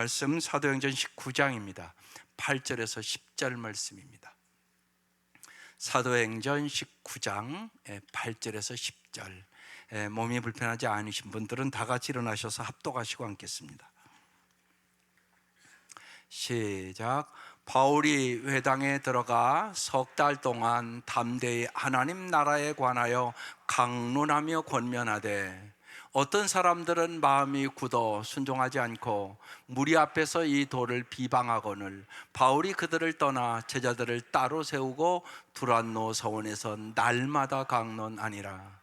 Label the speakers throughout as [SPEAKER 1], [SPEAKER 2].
[SPEAKER 1] 말씀 사도행전 19장입니다. 8절에서 10절 말씀입니다. 사도행전 19장 8절에서 10절. 몸이 불편하지 않으신 분들은 다 같이 일어나셔서 합독하시고 앉겠습니다. 시작. 바울이 회당에 들어가 석 달 동안 담대히 하나님 나라에 관하여 강론하며 권면하되 어떤 사람들은 마음이 굳어 순종하지 않고 무리 앞에서 이 도를 비방하거늘 바울이 그들을 떠나 제자들을 따로 세우고 두란노 서원에서 날마다 강론하니라.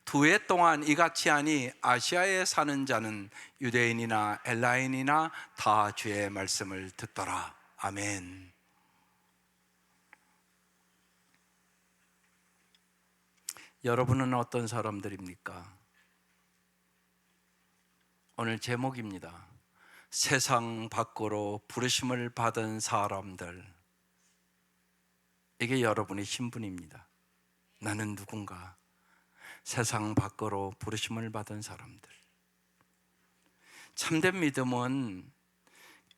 [SPEAKER 1] 2해 동안 이같이 하니 아시아에 사는 자는 유대인이나 헬라인이나 다 주의 말씀을 듣더라. 아멘. 여러분은 어떤 사람들입니까? 오늘 제목입니다. 세상 밖으로 부르심을 받은 사람들. 이게 여러분의 신분입니다. 나는 누군가? 세상 밖으로 부르심을 받은 사람들. 참된 믿음은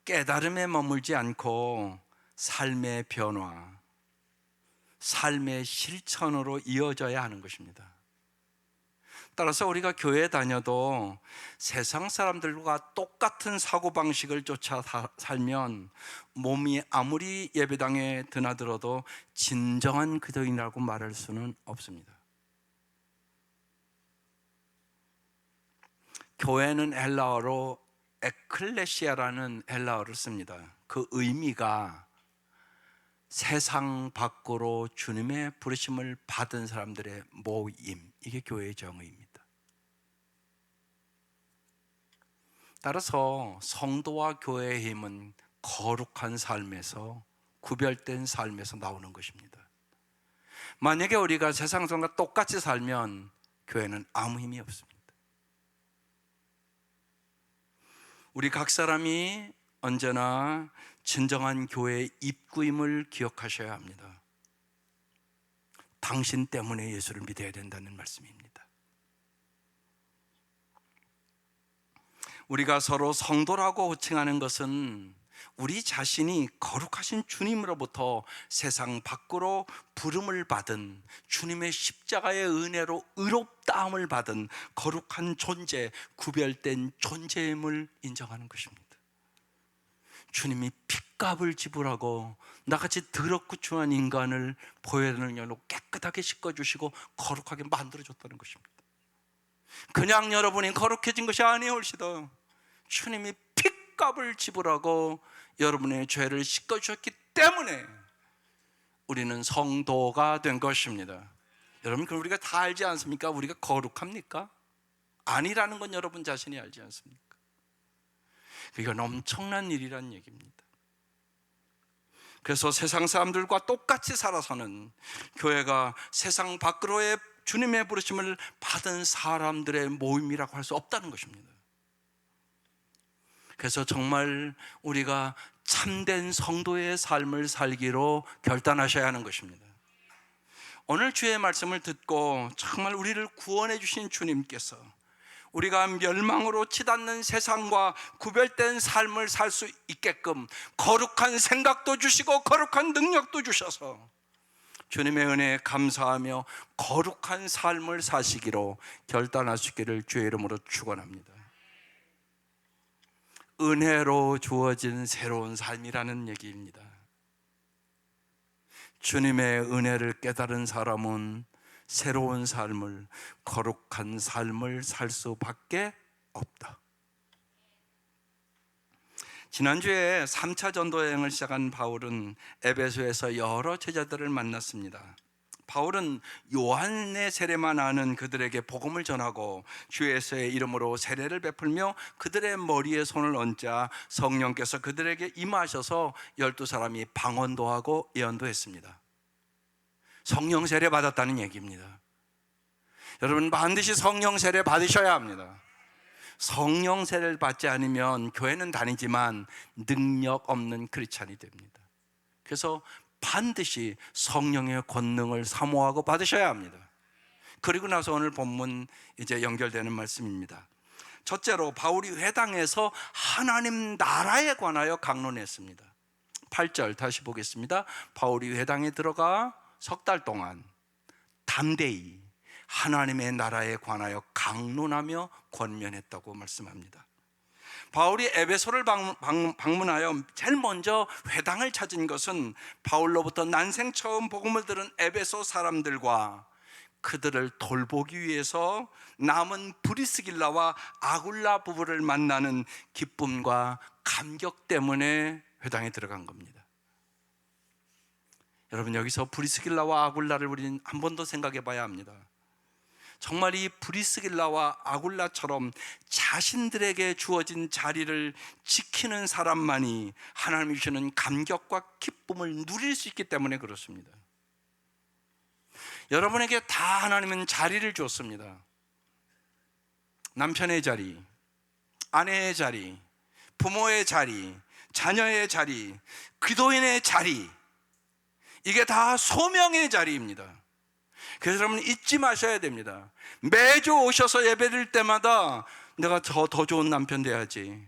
[SPEAKER 1] 깨달음에 머물지 않고 삶의 변화, 삶의 실천으로 이어져야 하는 것입니다. 따라서 우리가 교회에 다녀도 세상 사람들과 똑같은 사고방식을 쫓아 살면 몸이 아무리 예배당에 드나들어도 진정한 그리스도인이라고 말할 수는 없습니다. 교회는 헬라어로 에클레시아라는 헬라어를 씁니다. 그 의미가 세상 밖으로 주님의 부르심을 받은 사람들의 모임, 이게 교회의 정의입니다. 따라서 성도와 교회의 힘은 거룩한 삶에서, 구별된 삶에서 나오는 것입니다. 만약에 우리가 세상 사람과 똑같이 살면 교회는 아무 힘이 없습니다. 우리 각 사람이 언제나 진정한 교회의 입구임을 기억하셔야 합니다. 당신 때문에 예수를 믿어야 된다는 말씀입니다. 우리가 서로 성도라고 호칭하는 것은 우리 자신이 거룩하신 주님으로부터 세상 밖으로 부름을 받은, 주님의 십자가의 은혜로 의롭다함을 받은 거룩한 존재, 구별된 존재임을 인정하는 것입니다. 주님이 핏값을 지불하고 나같이 더럽고 추한 인간을 보혈의 열로 깨끗하게 씻어주시고 거룩하게 만들어줬다는 것입니다. 그냥 여러분이 거룩해진 것이 아니에요. 올시더 주님이 핏값을 지불하고 여러분의 죄를 씻어주셨기 때문에 우리는 성도가 된 것입니다. 여러분, 그럼 우리가 다 알지 않습니까? 우리가 거룩합니까? 아니라는 건 여러분 자신이 알지 않습니까? 이건 엄청난 일이란 얘기입니다. 그래서 세상 사람들과 똑같이 살아서는 교회가 세상 밖으로의 주님의 부르심을 받은 사람들의 모임이라고 할 수 없다는 것입니다. 그래서 정말 우리가 참된 성도의 삶을 살기로 결단하셔야 하는 것입니다. 오늘 주의 말씀을 듣고 정말 우리를 구원해 주신 주님께서 우리가 멸망으로 치닫는 세상과 구별된 삶을 살 수 있게끔 거룩한 생각도 주시고 거룩한 능력도 주셔서 주님의 은혜에 감사하며 거룩한 삶을 사시기로 결단하시기를 주의 이름으로 축원합니다. 은혜로 주어진 새로운 삶이라는 얘기입니다. 주님의 은혜를 깨달은 사람은 새로운 삶을, 거룩한 삶을 살 수밖에 없다. 지난주에 3차 전도 여행을 시작한 바울은 에베소에서 여러 제자들을 만났습니다. 바울은 요한의 세례만 아는 그들에게 복음을 전하고 주 예수의 이름으로 세례를 베풀며 그들의 머리에 손을 얹자 성령께서 그들에게 임하셔서 12사람이 방언도 하고 예언도 했습니다. 성령 세례 받았다는 얘기입니다. 여러분, 반드시 성령 세례 받으셔야 합니다. 성령 세례를 받지 않으면 교회는 다니지만 능력 없는 크리스찬이 됩니다. 그래서 반드시 성령의 권능을 사모하고 받으셔야 합니다. 그리고 나서 오늘 본문 이제 연결되는 말씀입니다. 첫째로 바울이 회당에서 하나님 나라에 관하여 강론했습니다. 8절 다시 보겠습니다. 바울이 회당에 들어가 석 달 동안 담대히 하나님의 나라에 관하여 강론하며 권면했다고 말씀합니다. 바울이 에베소를 방문하여 제일 먼저 회당을 찾은 것은 바울로부터 난생 처음 복음을 들은 에베소 사람들과 그들을 돌보기 위해서 남은 브리스길라와 아굴라 부부를 만나는 기쁨과 감격 때문에 회당에 들어간 겁니다. 여러분, 여기서 브리스길라와 아굴라를 우리는 한 번 더 생각해 봐야 합니다. 정말 이 브리스길라와 아굴라처럼 자신들에게 주어진 자리를 지키는 사람만이 하나님이 주시는 감격과 기쁨을 누릴 수 있기 때문에 그렇습니다. 여러분에게 다 하나님은 자리를 줬습니다. 남편의 자리, 아내의 자리, 부모의 자리, 자녀의 자리, 기도인의 자리, 이게 다 소명의 자리입니다. 그래서 여러분 잊지 마셔야 됩니다. 매주 오셔서 예배드릴 때마다 내가 더 좋은 남편 돼야지,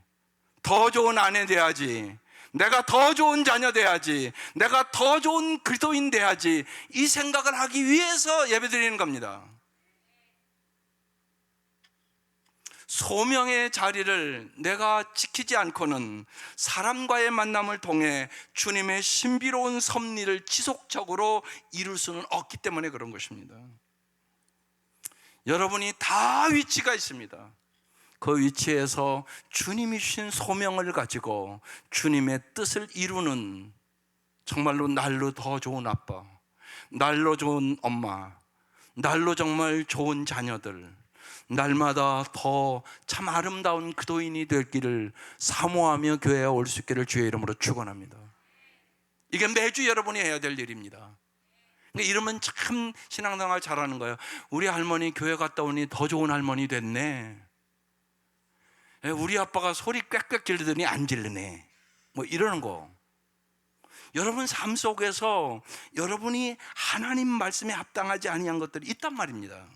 [SPEAKER 1] 더 좋은 아내 돼야지, 내가 더 좋은 자녀 돼야지, 내가 더 좋은 그리스도인 돼야지, 이 생각을 하기 위해서 예배드리는 겁니다. 소명의 자리를 내가 지키지 않고는 사람과의 만남을 통해 주님의 신비로운 섭리를 지속적으로 이룰 수는 없기 때문에 그런 것입니다. 여러분이 다 위치가 있습니다. 그 위치에서 주님이 주신 소명을 가지고 주님의 뜻을 이루는, 정말로 날로 더 좋은 아빠, 날로 좋은 엄마, 날로 정말 좋은 자녀들, 날마다 더 참 아름다운 기도인이 될 길을 사모하며 교회에 올 수 있기를 주의 이름으로 축원합니다. 이게 매주 여러분이 해야 될 일입니다. 이러면 참 신앙생활 잘하는 거예요. 우리 할머니 교회 갔다 오니 더 좋은 할머니 됐네. 우리 아빠가 소리 꽥꽥 지르더니 안 지르네. 뭐 이러는 거. 여러분 삶 속에서 여러분이 하나님 말씀에 합당하지 아니한 것들이 있단 말입니다.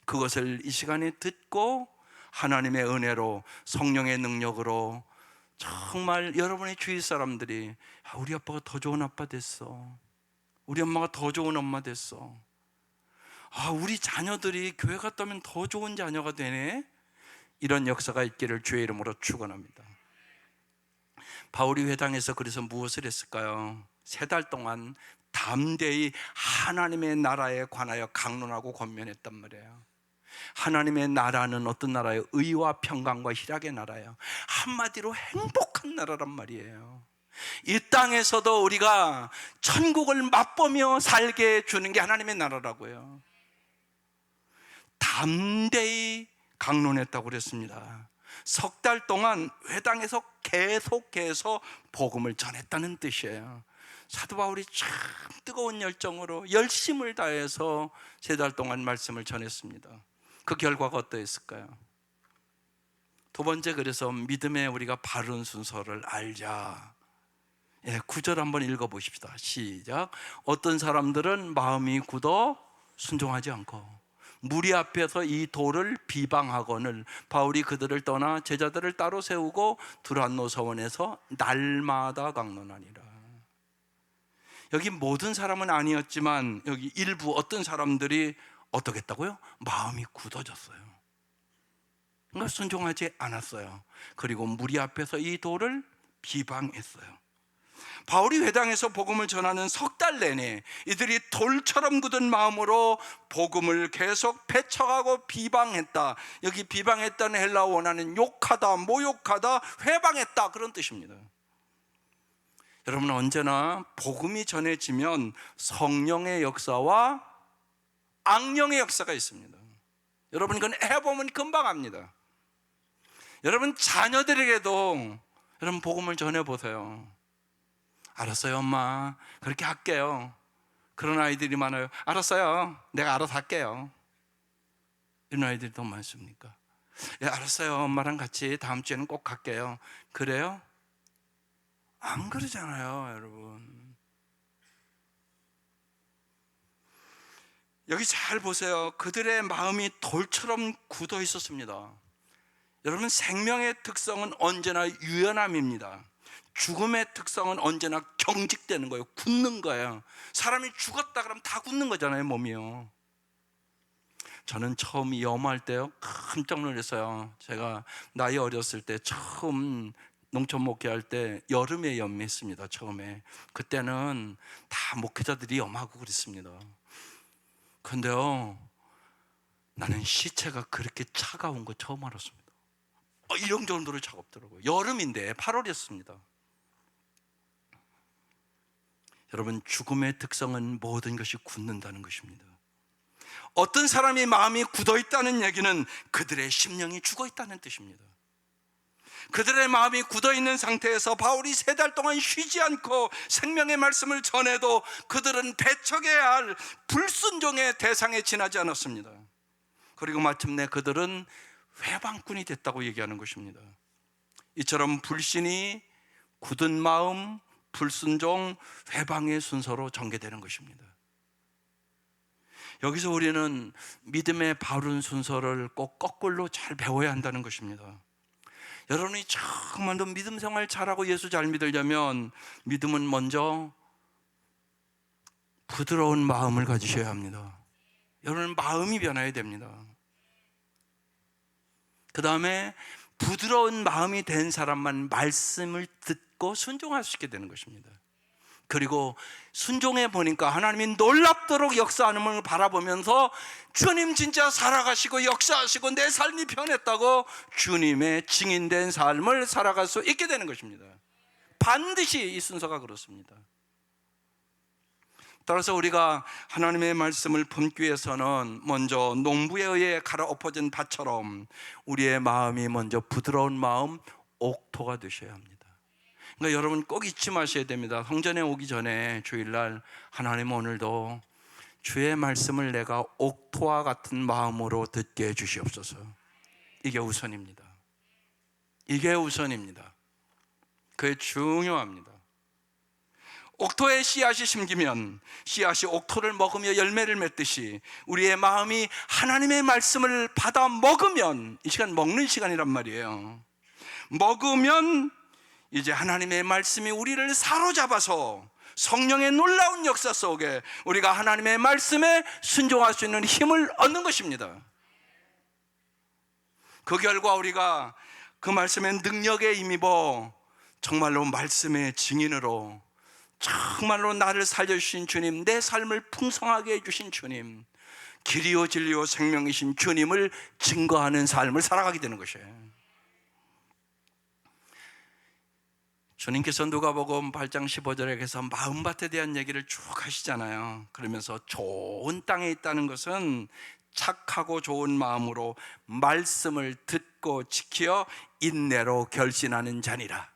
[SPEAKER 1] 그것을 이 시간에 듣고 하나님의 은혜로, 성령의 능력으로 정말 여러분의 주위 사람들이 우리 아빠가 더 좋은 아빠 됐어, 우리 엄마가 더 좋은 엄마 됐어, 우리 자녀들이 교회 갔다 오면 더 좋은 자녀가 되네, 이런 역사가 있기를 주의 이름으로 축원합니다. 바울이 회당에서 그래서 무엇을 했을까요? 3달 동안 담대히 하나님의 나라에 관하여 강론하고 권면했단 말이에요. 하나님의 나라는 어떤 나라예요? 의와 평강과 희락의 나라예요. 한마디로 행복한 나라란 말이에요. 이 땅에서도 우리가 천국을 맛보며 살게 해주는 게 하나님의 나라라고요. 담대히 강론했다고 그랬습니다. 석 달 동안 회당에서 계속해서 복음을 전했다는 뜻이에요. 사도 바울이 참 뜨거운 열정으로 열심을 다해서 3달 동안 말씀을 전했습니다. 그 결과가 어떠했을까요? 두 번째, 그래서 믿음의 우리가 바른 순서를 알자. 9절 한번 읽어보십시다. 시작. 어떤 사람들은 마음이 굳어 순종하지 않고 무리 앞에서 이 도를 비방하거늘 바울이 그들을 떠나 제자들을 따로 세우고 두란노 서원에서 날마다 강론하니라. 여기 모든 사람은 아니었지만 여기 일부 어떤 사람들이 어떻겠다고요? 마음이 굳어졌어요. 그러니까 순종하지 않았어요. 그리고 무리 앞에서 이 도를 비방했어요. 바울이 회당에서 복음을 전하는 석 달 내내 이들이 돌처럼 굳은 마음으로 복음을 계속 배척하고 비방했다. 여기 비방했다는 헬라어 원어는 욕하다, 모욕하다, 회방했다, 그런 뜻입니다. 여러분, 언제나 복음이 전해지면 성령의 역사와 악령의 역사가 있습니다. 여러분, 이건 해보면 금방 압니다. 여러분, 자녀들에게도 여러분 복음을 전해보세요. 알았어요, 엄마, 그렇게 할게요. 그런 아이들이 많아요. 알았어요, 내가 알아서 할게요. 이런 아이들이 더 많습니까? 알았어요, 엄마랑 같이 다음 주에는 꼭 갈게요. 그래요? 안 그러잖아요, 여러분. 여기 잘 보세요. 그들의 마음이 돌처럼 굳어 있었습니다. 여러분, 생명의 특성은 언제나 유연함입니다. 죽음의 특성은 언제나 경직되는 거예요. 굳는 거예요. 사람이 죽었다 그러면 다 굳는 거잖아요, 몸이요. 저는 처음 이 염화할 때요, 깜짝 놀랐어요. 제가 나이 어렸을 때 처음 농촌 목회할 때 여름에 염했습니다. 처음에. 그때는 다 목회자들이 염하고 그랬습니다. 근데요, 나는 시체가 그렇게 차가운 거 처음 알았습니다. 이런 정도로 차갑더라고요. 여름인데 8월이었습니다. 여러분, 죽음의 특성은 모든 것이 굳는다는 것입니다. 어떤 사람이 마음이 굳어 있다는 얘기는 그들의 심령이 죽어 있다는 뜻입니다. 그들의 마음이 굳어 있는 상태에서 바울이 3달 동안 쉬지 않고 생명의 말씀을 전해도 그들은 배척해야 할 불순종의 대상에 지나지 않았습니다. 그리고 마침내 그들은 회방꾼이 됐다고 얘기하는 것입니다. 이처럼 불신이 굳은 마음, 불순종, 회방의 순서로 전개되는 것입니다. 여기서 우리는 믿음의 바른 순서를 꼭 거꾸로 잘 배워야 한다는 것입니다. 여러분이 정말로 믿음 생활 잘하고 예수 잘 믿으려면 믿음은 먼저 부드러운 마음을 가지셔야 합니다. 여러분, 마음이 변해야 됩니다. 그 다음에 부드러운 마음이 된 사람만 말씀을 듣고 순종할 수 있게 되는 것입니다. 그리고 순종해 보니까 하나님이 놀랍도록 역사하는 걸 바라보면서 주님 진짜 살아가시고 역사하시고 내 삶이 변했다고 주님의 증인된 삶을 살아갈 수 있게 되는 것입니다. 반드시 이 순서가 그렇습니다. 따라서 우리가 하나님의 말씀을 품기 위해서는 먼저 농부에 의해 갈아엎어진 밭처럼 우리의 마음이 먼저 부드러운 마음, 옥토가 되셔야 합니다. 그러니까 여러분 꼭 잊지 마셔야 됩니다. 성전에 오기 전에 주일날 하나님 오늘도 주의 말씀을 내가 옥토와 같은 마음으로 듣게 해주시옵소서. 이게 우선입니다. 이게 우선입니다. 그게 중요합니다. 옥토에 씨앗이 심기면 씨앗이 옥토를 먹으며 열매를 맺듯이 우리의 마음이 하나님의 말씀을 받아 먹으면, 이 시간 먹는 시간이란 말이에요. 먹으면 이제 하나님의 말씀이 우리를 사로잡아서 성령의 놀라운 역사 속에 우리가 하나님의 말씀에 순종할 수 있는 힘을 얻는 것입니다. 그 결과 우리가 그 말씀의 능력에 힘입어 정말로 말씀의 증인으로, 정말로 나를 살려주신 주님, 내 삶을 풍성하게 해주신 주님, 길이요 진리요 생명이신 주님을 증거하는 삶을 살아가게 되는 것이에요. 주님께서 누가복음 8장 15절에서 마음밭에 대한 얘기를 쭉 하시잖아요. 그러면서 좋은 땅에 있다는 것은 착하고 좋은 마음으로 말씀을 듣고 지켜 인내로 결신하는 자니라.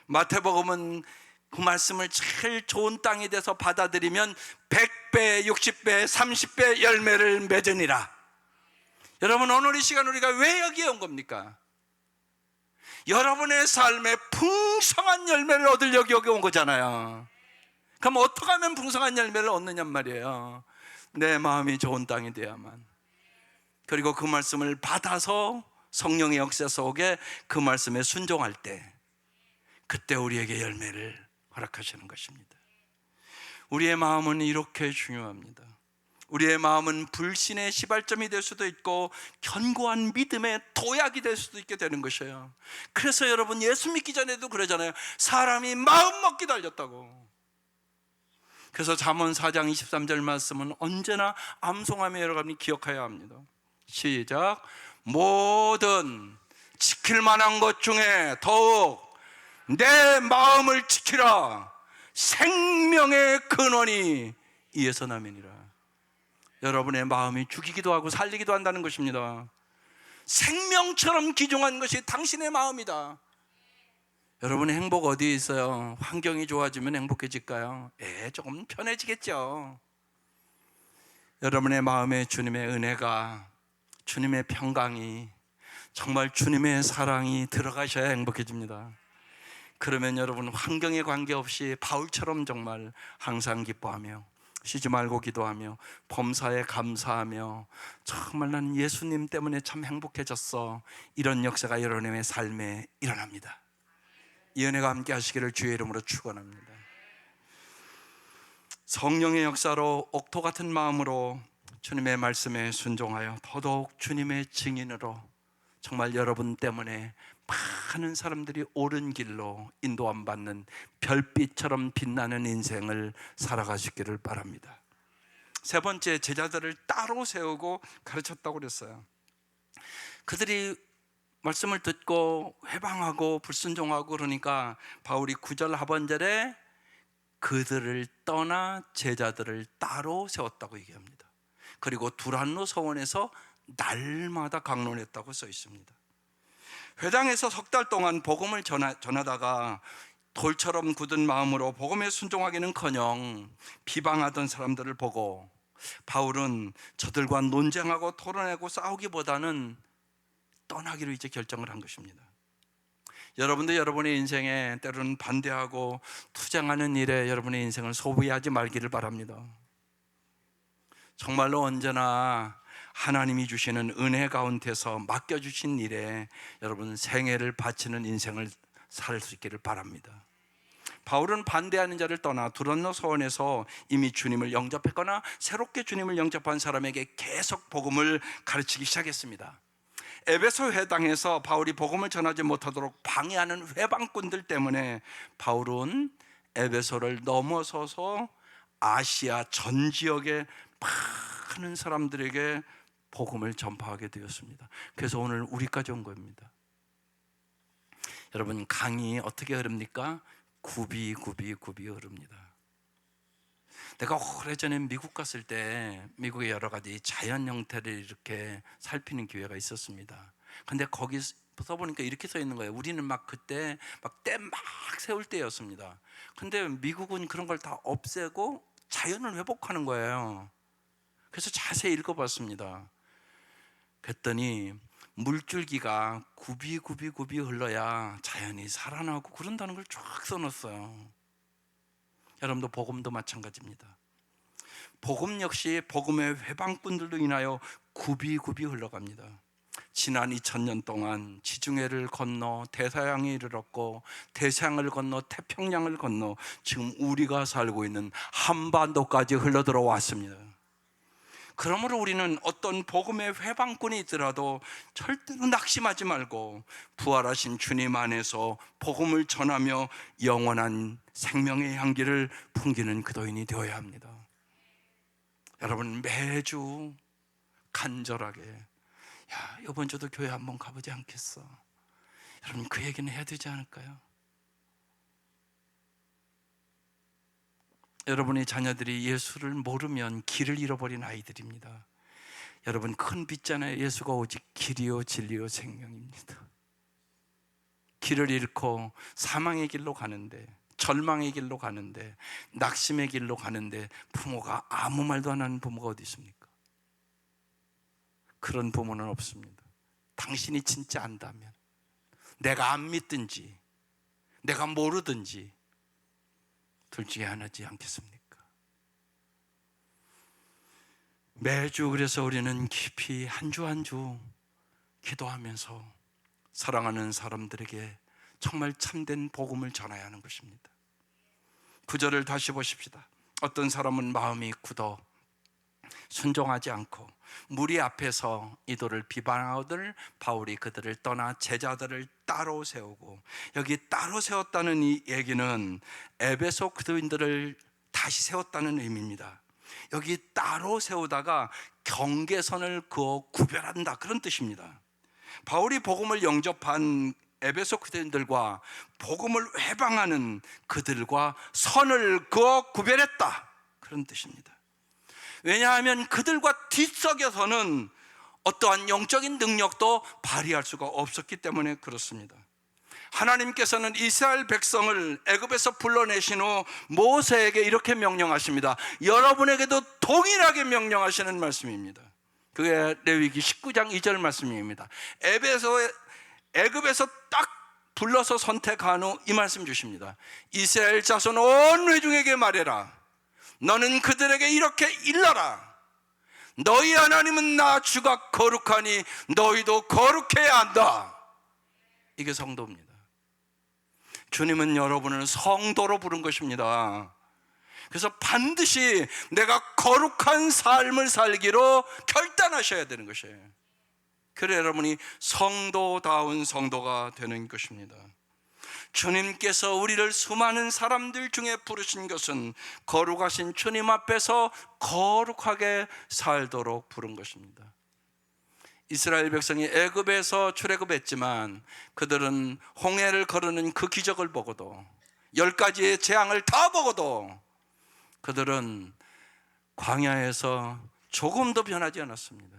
[SPEAKER 1] 마태복음은 그 말씀을 제일 좋은 땅이 돼서 받아들이면 100배, 60배, 30배 열매를 맺으니라. 여러분, 오늘 이 시간 우리가 왜 여기에 온 겁니까? 여러분의 삶에 풍성한 열매를 얻으려고 여기 온 거잖아요. 그럼 어떻게 하면 풍성한 열매를 얻느냐 말이에요. 내 마음이 좋은 땅이 돼야만. 그리고 그 말씀을 받아서 성령의 역사 속에 그 말씀에 순종할 때, 그때 우리에게 열매를 허락하시는 것입니다. 우리의 마음은 이렇게 중요합니다. 우리의 마음은 불신의 시발점이 될 수도 있고 견고한 믿음의 도약이 될 수도 있게 되는 것이에요. 그래서 여러분, 예수 믿기 전에도 그러잖아요. 사람이 마음 먹기 달렸다고. 그래서 잠언 4장 23절 말씀은 언제나 암송하며 여러분이 기억해야 합니다. 시작. 모든 지킬 만한 것 중에 더욱 내 마음을 지키라. 생명의 근원이 이에서 나면이라. 여러분의 마음이 죽이기도 하고 살리기도 한다는 것입니다. 생명처럼 귀중한 것이 당신의 마음이다. 여러분의 행복 어디에 있어요? 환경이 좋아지면 행복해질까요? 조금 편해지겠죠. 여러분의 마음에 주님의 은혜가, 주님의 평강이, 정말 주님의 사랑이 들어가셔야 행복해집니다. 그러면 여러분 환경에 관계없이 바울처럼 정말 항상 기뻐하며 쉬지 말고 기도하며 범사에 감사하며 정말 나는 예수님 때문에 참 행복해졌어, 이런 역사가 여러분의 삶에 일어납니다. 이 은혜가 함께 하시기를 주의 이름으로 축원합니다. 성령의 역사로 옥토 같은 마음으로 주님의 말씀에 순종하여 더더욱 주님의 증인으로 정말 여러분 때문에 많은 사람들이 옳은 길로 인도함 받는 별빛처럼 빛나는 인생을 살아가시기를 바랍니다. 세 번째, 제자들을 따로 세우고 가르쳤다고 그랬어요. 그들이 말씀을 듣고 회방하고 불순종하고 그러니까 바울이 9절 하반절에 그들을 떠나 제자들을 따로 세웠다고 얘기합니다. 그리고 두란노 서원에서 날마다 강론했다고 써 있습니다. 회당에서 석 달 동안 복음을 전하다가 돌처럼 굳은 마음으로 복음에 순종하기는커녕 비방하던 사람들을 보고 바울은 저들과 논쟁하고 토론하고 싸우기보다는 떠나기로 이제 결정을 한 것입니다. 여러분도 여러분의 인생에 때로는 반대하고 투쟁하는 일에 여러분의 인생을 소비하지 말기를 바랍니다. 정말로 언제나 하나님이 주시는 은혜 가운데서 맡겨주신 일에 여러분 생애를 바치는 인생을 살 수 있기를 바랍니다. 바울은 반대하는 자를 떠나 두란노 서원에서 이미 주님을 영접했거나 새롭게 주님을 영접한 사람에게 계속 복음을 가르치기 시작했습니다. 에베소 회당에서 바울이 복음을 전하지 못하도록 방해하는 회방꾼들 때문에 바울은 에베소를 넘어서서 아시아 전 지역의 많은 사람들에게 복음을 전파하게 되었습니다. 그래서 오늘 우리까지 온 겁니다. 여러분, 강이 어떻게 흐릅니까? 굽이 흐릅니다. 내가 오래전에 미국 갔을 때 미국의 여러 가지 자연 형태를 이렇게 살피는 기회가 있었습니다. 근데 거기서 보니까 이렇게 써 있는 거예요. 우리는 막 그때 때 막 세울 때였습니다. 근데 미국은 그런 걸 다 없애고 자연을 회복하는 거예요. 그래서 자세히 읽어봤습니다. 그랬더니 물줄기가 굽이 흘러야 자연이 살아나고 그런다는 걸 쫙 써놨어요. 여러분도 복음도 마찬가지입니다. 복음 역시 복음의 회방꾼들로 인하여 굽이 흘러갑니다. 지난 2000년 동안 지중해를 건너 대서양에 이르렀고 대서양을 건너 태평양을 건너 지금 우리가 살고 있는 한반도까지 흘러들어왔습니다. 그러므로 우리는 어떤 복음의 회방꾼이 있더라도 절대로 낙심하지 말고 부활하신 주님 안에서 복음을 전하며 영원한 생명의 향기를 풍기는 그도인이 되어야 합니다. 여러분, 매주 간절하게 이번 주도 교회 한번 가보지 않겠어? 여러분, 그 얘기는 해야 되지 않을까요? 여러분의 자녀들이 예수를 모르면 길을 잃어버린 아이들입니다. 여러분, 큰 빛잖아요. 예수가 오직 길이요 진리요 생명입니다. 길을 잃고 사망의 길로 가는데, 절망의 길로 가는데, 낙심의 길로 가는데 부모가 아무 말도 안 하는 부모가 어디 있습니까? 그런 부모는 없습니다. 당신이 진짜 안다면, 내가 안 믿든지 내가 모르든지 둘 중에 하나지 않겠습니까? 매주 그래서 우리는 깊이 한 주 한 주 기도하면서 사랑하는 사람들에게 정말 참된 복음을 전해야 하는 것입니다. 9절을 다시 보십시다. 어떤 사람은 마음이 굳어 순종하지 않고 무리 앞에서 이들을 비방하거늘 바울이 그들을 떠나 제자들을 따로 세우고, 여기 따로 세웠다는 이 얘기는 에베소 그리스도인들을 다시 세웠다는 의미입니다. 여기 따로 세우다가 경계선을 그어 구별한다, 그런 뜻입니다. 바울이 복음을 영접한 에베소 그리스도인들과 복음을 회방하는 그들과 선을 그어 구별했다, 그런 뜻입니다. 왜냐하면 그들과 뒤섞여서는 어떠한 영적인 능력도 발휘할 수가 없었기 때문에 그렇습니다. 하나님께서는 이스라엘 백성을 애굽에서 불러내신 후 모세에게 이렇게 명령하십니다. 여러분에게도 동일하게 명령하시는 말씀입니다. 그게 레위기 19장 2절 말씀입니다. 애굽에서 딱 불러서 선택한 후 이 말씀 주십니다. 이스라엘 자손 온 회중에게 말해라. 너는 그들에게 이렇게 일러라. 너희 하나님은 나 주가 거룩하니 너희도 거룩해야 한다. 이게 성도입니다. 주님은 여러분을 성도로 부른 것입니다. 그래서 반드시 내가 거룩한 삶을 살기로 결단하셔야 되는 것이에요. 그래 여러분이 성도다운 성도가 되는 것입니다. 주님께서 우리를 수많은 사람들 중에 부르신 것은 거룩하신 주님 앞에서 거룩하게 살도록 부른 것입니다. 이스라엘 백성이 애굽에서 출애굽했지만 그들은 홍해를 거르는 그 기적을 보고도 10가지의 재앙을 다 보고도 그들은 광야에서 조금도 변하지 않았습니다.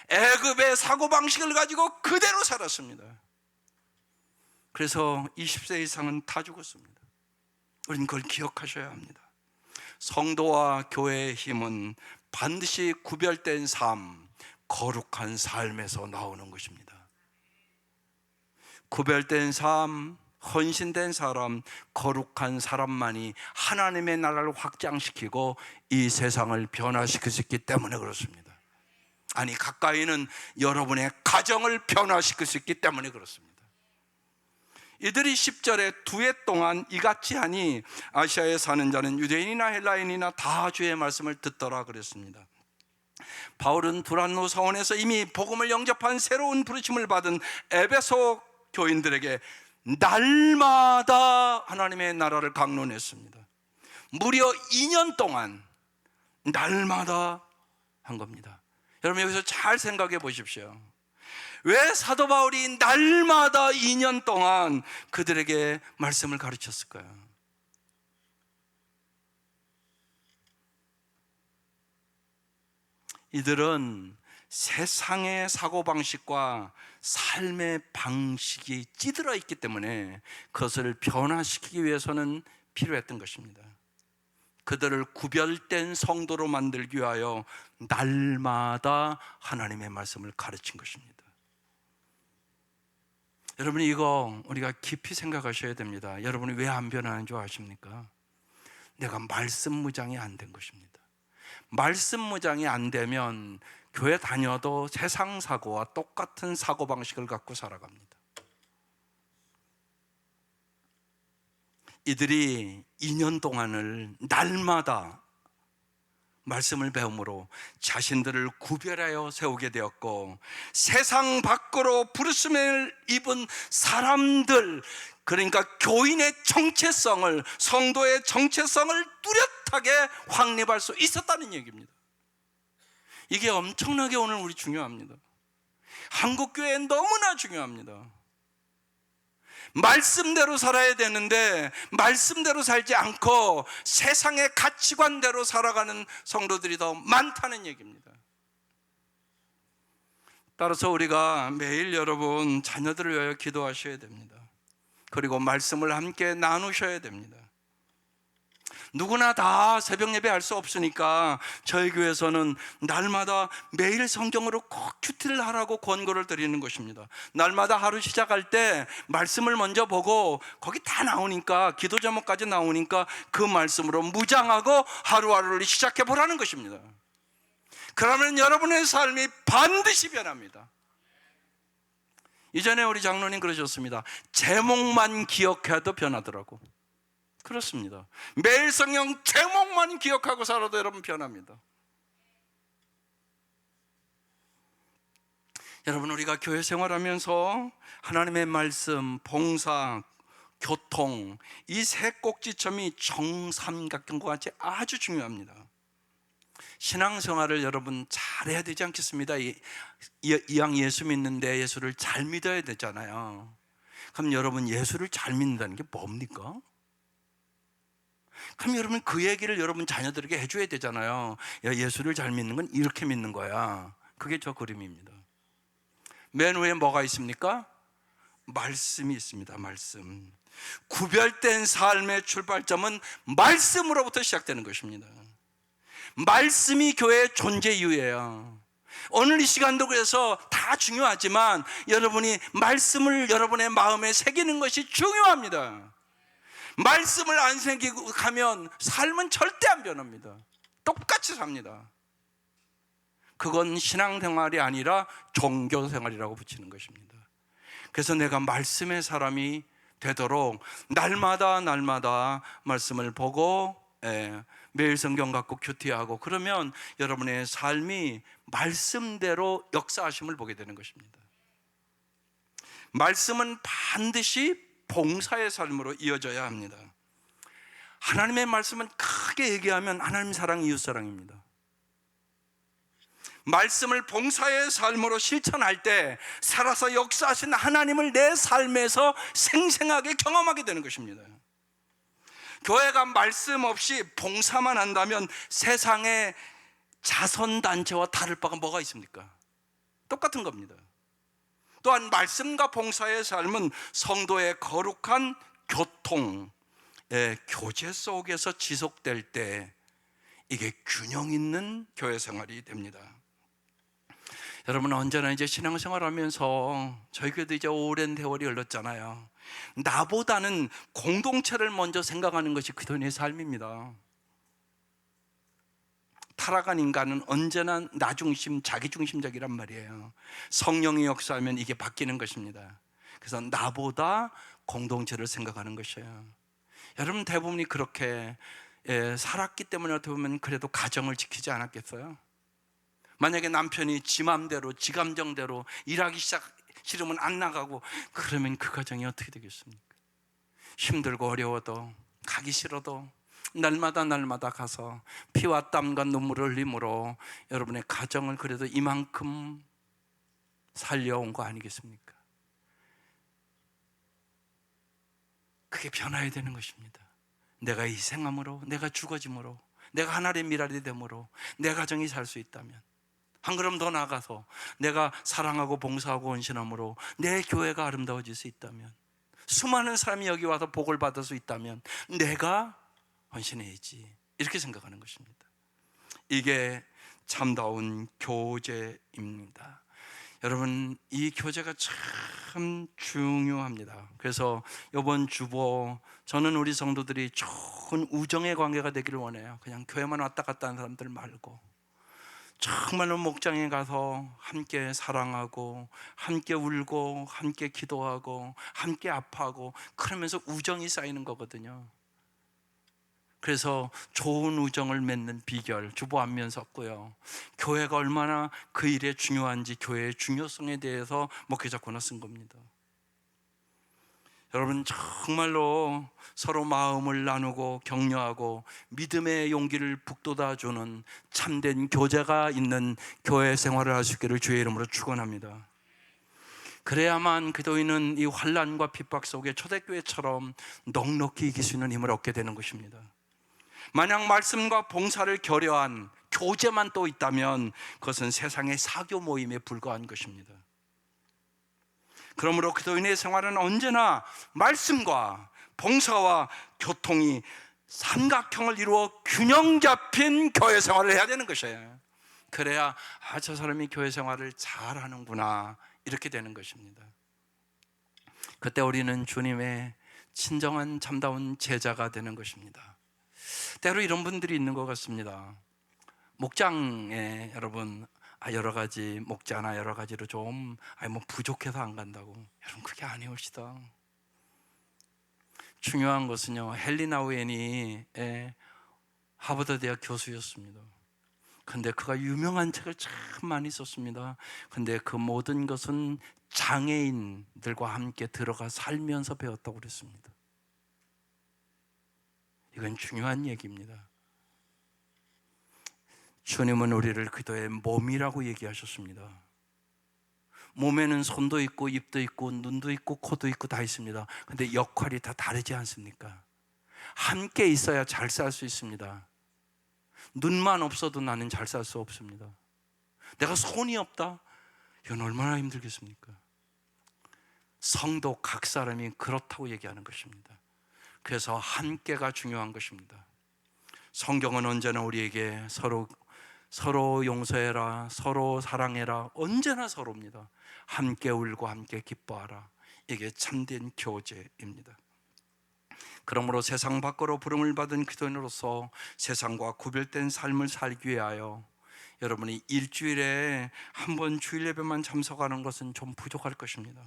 [SPEAKER 1] 애굽의 사고방식을 가지고 그대로 살았습니다. 그래서 20세 이상은 다 죽었습니다. 우리는 그걸 기억하셔야 합니다. 성도와 교회의 힘은 반드시 구별된 삶, 거룩한 삶에서 나오는 것입니다. 구별된 삶, 헌신된 사람, 거룩한 사람만이 하나님의 나라를 확장시키고 이 세상을 변화시킬 수 있기 때문에 그렇습니다. 아니, 가까이는 여러분의 가정을 변화시킬 수 있기 때문에 그렇습니다. 이들이 10절에 2해 동안 이같이 하니 아시아에 사는 자는 유대인이나 헬라인이나 다 주의 말씀을 듣더라 그랬습니다. 바울은 두란노 사원에서 이미 복음을 영접한 새로운 부르심을 받은 에베소 교인들에게 날마다 하나님의 나라를 강론했습니다. 무려 2년 동안 날마다 한 겁니다. 여러분 여기서 잘 생각해 보십시오. 왜 사도 바울이 날마다 2년 동안 그들에게 말씀을 가르쳤을까요? 이들은 세상의 사고방식과 삶의 방식이 찌들어 있기 때문에 그것을 변화시키기 위해서는 필요했던 것입니다. 그들을 구별된 성도로 만들기 위하여 날마다 하나님의 말씀을 가르친 것입니다. 여러분이 이거 우리가 깊이 생각하셔야 됩니다. 여러분이 왜 안 변하는 줄 아십니까? 내가 말씀 무장이 안 된 것입니다. 말씀 무장이 안 되면 교회 다녀도 세상 사고와 똑같은 사고방식을 갖고 살아갑니다. 이들이 2년 동안을 날마다 말씀을 배움으로 자신들을 구별하여 세우게 되었고, 세상 밖으로 부르심을 입은 사람들, 그러니까 교인의 정체성을, 성도의 정체성을 뚜렷하게 확립할 수 있었다는 얘기입니다. 이게 엄청나게 오늘 우리 중요합니다. 한국교회에 너무나 중요합니다. 말씀대로 살아야 되는데 말씀대로 살지 않고 세상의 가치관대로 살아가는 성도들이 더 많다는 얘기입니다. 따라서 우리가 매일 여러분 자녀들을 위하여 기도하셔야 됩니다. 그리고 말씀을 함께 나누셔야 됩니다. 누구나 다 새벽 예배 할 수 없으니까 저희 교회에서는 날마다 매일 성경으로 꼭 큐티를 하라고 권고를 드리는 것입니다. 날마다 하루 시작할 때 말씀을 먼저 보고 거기 다 나오니까, 기도 제목까지 나오니까 그 말씀으로 무장하고 하루하루를 시작해 보라는 것입니다. 그러면 여러분의 삶이 반드시 변합니다. 이전에 우리 장로님 그러셨습니다. 제목만 기억해도 변하더라고. 그렇습니다. 매일 성경 제목만 기억하고 살아도 여러분 변합니다. 여러분 우리가 교회 생활하면서 하나님의 말씀, 봉사, 교통, 이 세 꼭지점이 정삼각형과 같이 아주 중요합니다. 신앙생활을 여러분 잘해야 되지 않겠습니다? 이왕 예수 믿는데 예수를 잘 믿어야 되잖아요. 그럼 여러분 예수를 잘 믿는다는 게 뭡니까? 그럼 여러분 그 얘기를 여러분 자녀들에게 해줘야 되잖아요. 야, 예수를 잘 믿는 건 이렇게 믿는 거야. 그게 저 그림입니다. 맨 위에 뭐가 있습니까? 말씀이 있습니다. 말씀. 구별된 삶의 출발점은 말씀으로부터 시작되는 것입니다. 말씀이 교회의 존재 이유예요. 오늘 이 시간도 그래서 다 중요하지만 여러분이 말씀을 여러분의 마음에 새기는 것이 중요합니다. 말씀을 안 생기고 가면 삶은 절대 안 변합니다. 똑같이 삽니다. 그건 신앙생활이 아니라 종교생활이라고 붙이는 것입니다. 그래서 내가 말씀의 사람이 되도록 날마다 말씀을 보고 매일 성경 갖고 큐티하고 그러면 여러분의 삶이 말씀대로 역사하심을 보게 되는 것입니다. 말씀은 반드시 봉사의 삶으로 이어져야 합니다. 하나님의 말씀은 크게 얘기하면 하나님 사랑, 이웃 사랑입니다. 말씀을 봉사의 삶으로 실천할 때 살아서 역사하신 하나님을 내 삶에서 생생하게 경험하게 되는 것입니다. 교회가 말씀 없이 봉사만 한다면 세상의 자선단체와 다를 바가 뭐가 있습니까? 똑같은 겁니다. 또한 말씀과 봉사의 삶은 성도의 거룩한 교통, 교제 속에서 지속될 때 이게 균형 있는 교회 생활이 됩니다. 여러분, 언제나 이제 신앙생활 하면서 저희 교회도 이제 오랜 세월이 흘렀잖아요. 나보다는 공동체를 먼저 생각하는 것이 그들의 삶입니다. 타락한 인간은 언제나 나중심, 자기중심적이란 말이에요. 성령이 역사하면 이게 바뀌는 것입니다. 그래서 나보다 공동체를 생각하는 것이에요. 여러분, 대부분이 그렇게 살았기 때문에 어떻게 보면 그래도 가정을 지키지 않았겠어요? 만약에 남편이 지 맘대로, 지 감정대로 일하기 싫으면 안 나가고 그러면 그 가정이 어떻게 되겠습니까? 힘들고 어려워도 가기 싫어도 날마다 가서 피와 땀과 눈물을 흘림으로 여러분의 가정을 그래도 이만큼 살려온 거 아니겠습니까? 그게 변화해야 되는 것입니다. 내가 희생함으로, 내가 죽어짐으로, 내가 하나님의 미랄이 됨으로 내 가정이 살 수 있다면, 한 걸음 더 나아가서 내가 사랑하고 봉사하고 헌신함으로 내 교회가 아름다워질 수 있다면, 수많은 사람이 여기 와서 복을 받을 수 있다면 내가 헌신해야지, 이렇게 생각하는 것입니다. 이게 참다운 교제입니다. 여러분, 이 교제가 참 중요합니다. 그래서 이번 주보 저는 우리 성도들이 좋은 우정의 관계가 되기를 원해요. 그냥 교회만 왔다 갔다 하는 사람들 말고 정말로 목장에 가서 함께 사랑하고 함께 울고 함께 기도하고 함께 아파하고 그러면서 우정이 쌓이는 거거든요. 그래서 좋은 우정을 맺는 비결 주보 안면 썼고요. 교회가 얼마나 그 일에 중요한지, 교회의 중요성에 대해서 목회자코너 쓴 겁니다. 여러분, 정말로 서로 마음을 나누고 격려하고 믿음의 용기를 북돋아주는 참된 교제가 있는 교회 생활을 할 수 있기를 주의 이름으로 축원합니다. 그래야만 그도인은 이 환난과 핍박 속에 초대교회처럼 넉넉히 이길 수 있는 힘을 얻게 되는 것입니다. 만약 말씀과 봉사를 결여한 교제만 또 있다면 그것은 세상의 사교 모임에 불과한 것입니다. 그러므로 그도인의 생활은 언제나 말씀과 봉사와 교통이 삼각형을 이루어 균형 잡힌 교회 생활을 해야 되는 것이에요. 그래야 저 사람이 교회 생활을 잘하는구나, 이렇게 되는 것입니다. 그때 우리는 주님의 친정한 참다운 제자가 되는 것입니다. 때로 이런 분들이 있는 것 같습니다. 목장에 여러분 여러 가지 목자나 여러 가지로 좀 부족해서 안 간다고, 여러분 그게 아니옵시다. 중요한 것은요, 헬리나 우엔이 하버드 대학 교수였습니다. 근데 그가 유명한 책을 참 많이 썼습니다. 근데 그 모든 것은 장애인들과 함께 들어가 살면서 배웠다고 그랬습니다. 이건 중요한 얘기입니다. 주님은 우리를 기도의 몸이라고 얘기하셨습니다. 몸에는 손도 있고 입도 있고 눈도 있고 코도 있고 다 있습니다. 근데 역할이 다 다르지 않습니까? 함께 있어야 잘 살 수 있습니다. 눈만 없어도 나는 잘 살 수 없습니다. 내가 손이 없다? 이건 얼마나 힘들겠습니까? 성도 각 사람이 그렇다고 얘기하는 것입니다. 그래서 함께가 중요한 것입니다. 성경은 언제나 우리에게 서로 용서해라, 서로 사랑해라, 언제나 서로입니다. 함께 울고 함께 기뻐하라. 이게 참된 교제입니다. 그러므로 세상 밖으로 부름을 받은 기도인으로서 세상과 구별된 삶을 살기 위하여 여러분이 일주일에 한 번 주일 예배만 참석하는 것은 좀 부족할 것입니다.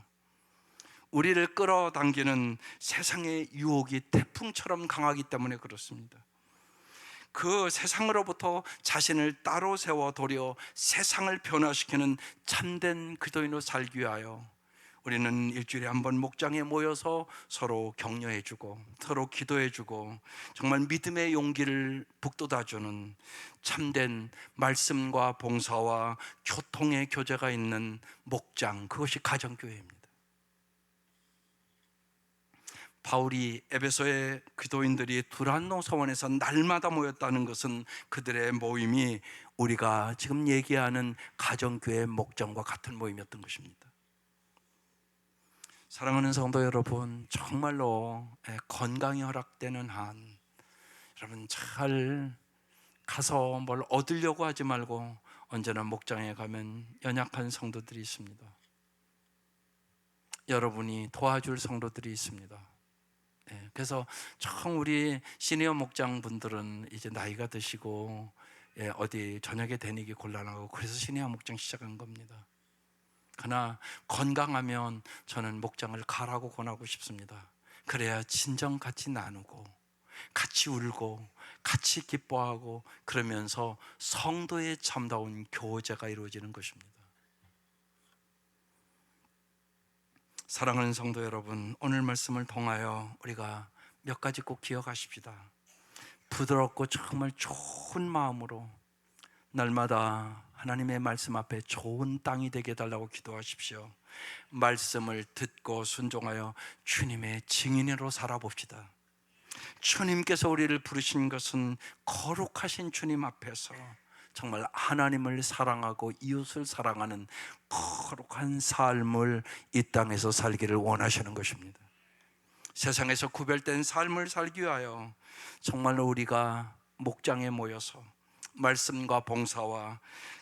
[SPEAKER 1] 우리를 끌어당기는 세상의 유혹이 태풍처럼 강하기 때문에 그렇습니다. 그 세상으로부터 자신을 따로 세워 도리어 세상을 변화시키는 참된 기도인으로 살기 위하여 우리는 일주일에 한 번 목장에 모여서 서로 격려해주고 서로 기도해주고 정말 믿음의 용기를 북돋아주는 참된 말씀과 봉사와 교통의 교제가 있는 목장, 그것이 가정교회입니다. 바울이 에베소의 기도인들이 두란노 서원에서 날마다 모였다는 것은 그들의 모임이 우리가 지금 얘기하는 가정교회 목장과 같은 모임이었던 것입니다. 사랑하는 성도 여러분, 정말로 건강이 허락되는 한 여러분 잘 가서 뭘 얻으려고 하지 말고 언제나 목장에 가면 연약한 성도들이 있습니다. 여러분이 도와줄 성도들이 있습니다. 그래서 참 우리 시니어 목장분들은 이제 나이가 드시고 어디 저녁에 다니기 곤란하고 그래서 시니어 목장 시작한 겁니다. 그러나 건강하면 저는 목장을 가라고 권하고 싶습니다. 그래야 진정 같이 나누고 같이 울고 같이 기뻐하고 그러면서 성도의 참다운 교제가 이루어지는 것입니다. 사랑하는 성도 여러분, 오늘 말씀을 통하여 우리가 몇 가지 꼭 기억하십시다. 부드럽고 정말 좋은 마음으로 날마다 하나님의 말씀 앞에 좋은 땅이 되게 해달라고 기도하십시오. 말씀을 듣고 순종하여 주님의 증인으로 살아봅시다. 주님께서 우리를 부르신 것은 거룩하신 주님 앞에서 정말 하나님을 사랑하고 이웃을 사랑하는 거룩한 삶을 이 땅에서 살기를 원하시는 것입니다. 세상에서 구별된 삶을 살기 위하여 정말로 우리가 목장에 모여서 말씀과 봉사와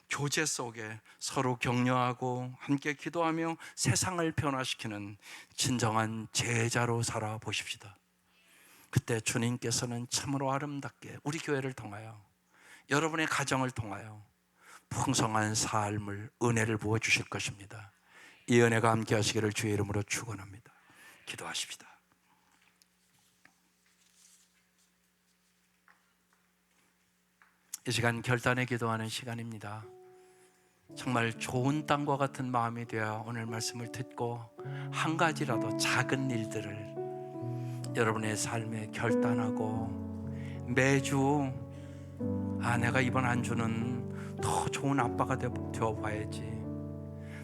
[SPEAKER 1] 교제 속에 서로 격려하고 함께 기도하며 세상을 변화시키는 진정한 제자로 살아보십시다. 그때 주님께서는 참으로 아름답게 우리 교회를 통하여 여러분의 가정을 통하여 풍성한 삶을 은혜를 부어주실 것입니다. 이 은혜가 함께 하시기를 주의 이름으로 축원합니다. 기도하십시다. 이 시간 결단에 기도하는 시간입니다. 정말 좋은 땅과 같은 마음이 되어 오늘 말씀을 듣고 한 가지라도 작은 일들을 여러분의 삶에 결단하고 매주 내가 이번 한 주는 더 좋은 아빠가 되어봐야지,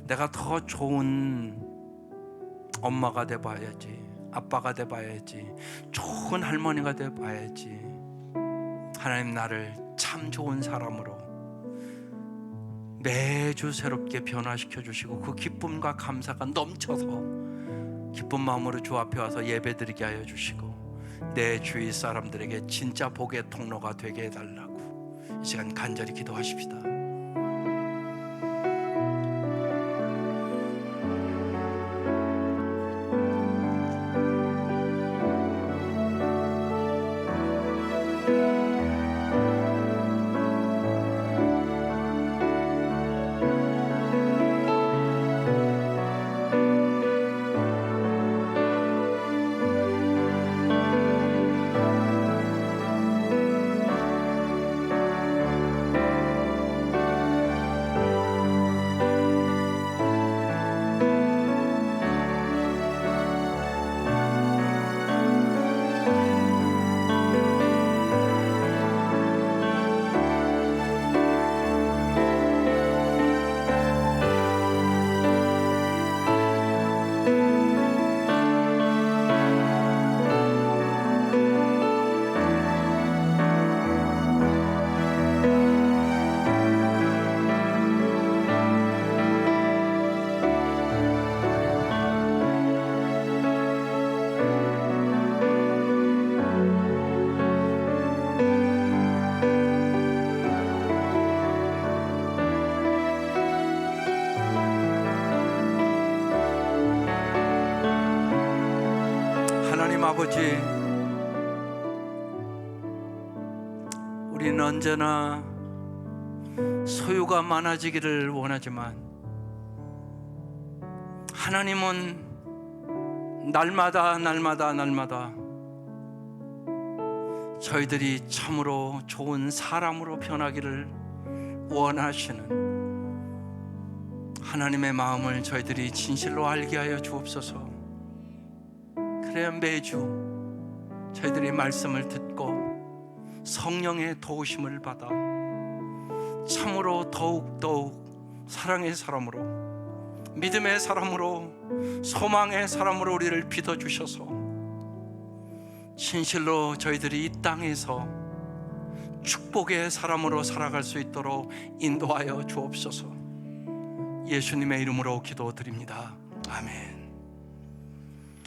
[SPEAKER 1] 내가 더 좋은 엄마가 되어봐야지, 아빠가 되어봐야지, 좋은 할머니가 되어봐야지, 하나님 나를 참 좋은 사람으로 매주 새롭게 변화시켜 주시고 그 기쁨과 감사가 넘쳐서 기쁜 마음으로 주 앞에 와서 예배드리게 하여 주시고 내 주위 사람들에게 진짜 복의 통로가 되게 해달라고 이 시간 간절히 기도하십시다. 하나님 아버지, 우리는 언제나 소유가 많아지기를 원하지만 하나님은 날마다 저희들이 참으로 좋은 사람으로 변하기를 원하시는 하나님의 마음을 저희들이 진실로 알게 하여 주옵소서. 그래야 매주 저희들이 말씀을 듣고 성령의 도우심을 받아 참으로 더욱 사랑의 사람으로, 믿음의 사람으로, 소망의 사람으로 우리를 빚어주셔서 진실로 저희들이 이 땅에서 축복의 사람으로 살아갈 수 있도록 인도하여 주옵소서. 예수님의 이름으로 기도드립니다. 아멘.